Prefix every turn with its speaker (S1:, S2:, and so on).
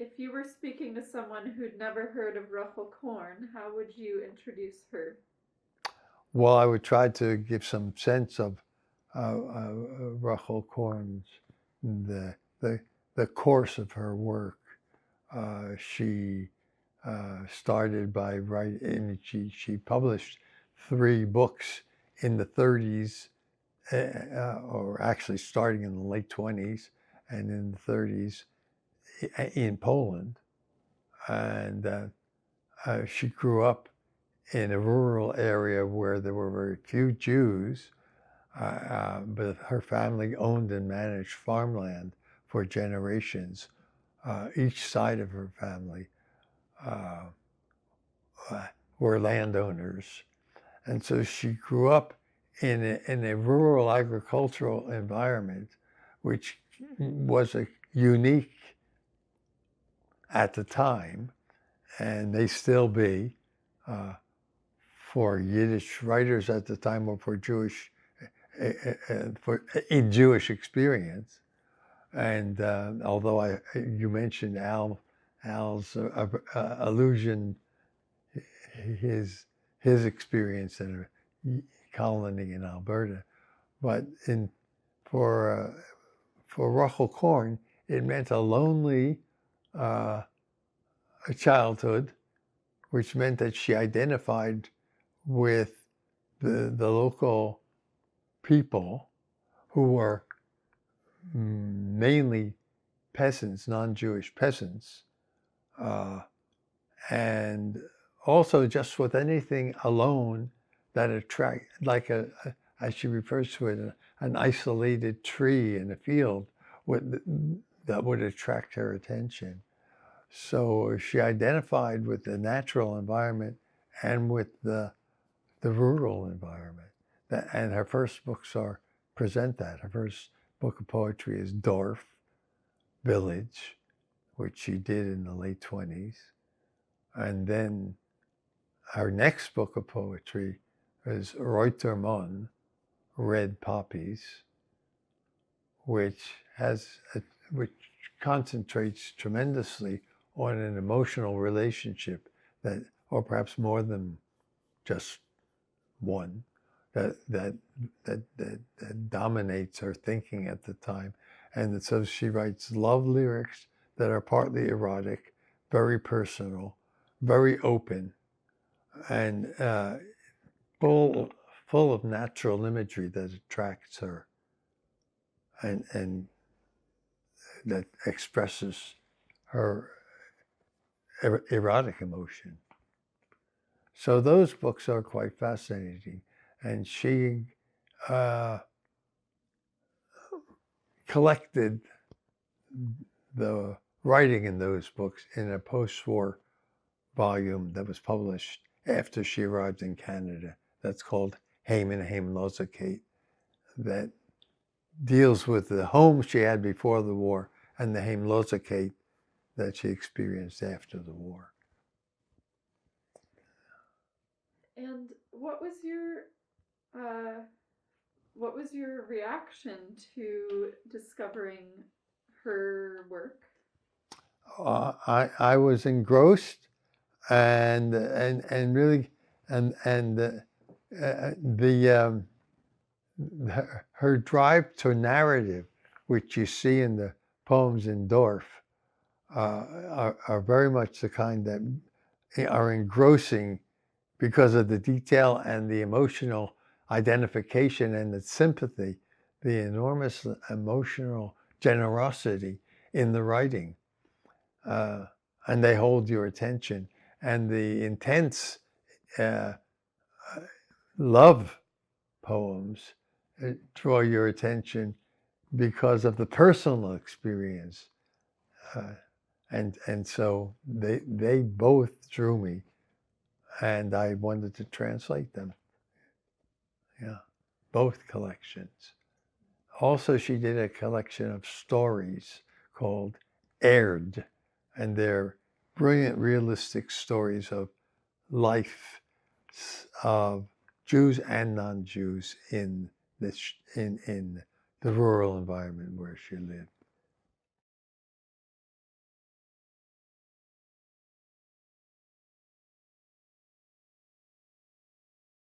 S1: If you were speaking to someone who'd never heard of Rokhl Korn, how would you introduce her?
S2: Well, I would try to give some sense of Rachel Korn's the, the the course of her work. She started by writing. She published 3 books in the 30s, or actually starting in the late 20s and in the 30s in Poland, and she grew up in a rural area where there were very few Jews, but her family owned and managed farmland for generations. Each side of her family uh, were landowners. And so she grew up in a rural agricultural environment, which was a unique at the time, and may still be, for Yiddish writers at the time, or for Jewish, in Jewish experience. And although you mentioned Al's allusion, his experience in a colony in Alberta, but for Rachel Korn, it meant a lonely childhood, which meant that she identified with the local people who were mainly peasants, non-Jewish peasants, and also just with anything alone that attract, like as she refers to it, an isolated tree in a field that would attract her attention. So she identified with the natural environment and with the rural environment. And her first books present that. Her first book of poetry is Dorf, Village, which she did in the late 20s. And then her next book of poetry is Reutermann, Red Poppies, which concentrates tremendously on an emotional relationship that, or perhaps more than just one, that dominates her thinking at the time. And so she writes love lyrics that are partly erotic, very personal, very open, and full of natural imagery that attracts her and that expresses her erotic emotion. So those books are quite fascinating. And she collected the writing in those books in a post-war volume that was published after she arrived in Canada. That's called Heim and Heimlosigkeit, that deals with the home she had before the war and the Heimlosigkeit that she experienced after the war.
S1: And what was your reaction to discovering her work?
S2: I was engrossed and really the her drive to narrative, which you see in the poems in Dorf, are very much the kind that are engrossing because of the detail and the emotional identification and the sympathy, the enormous emotional generosity in the writing. And they hold your attention. And the intense love poems draw your attention because of the personal experience. And so they both drew me, and I wanted to translate them. Yeah, both collections. Also, she did a collection of stories called Aired, and they're brilliant, realistic stories of life of Jews and non-Jews in the rural environment where she lived.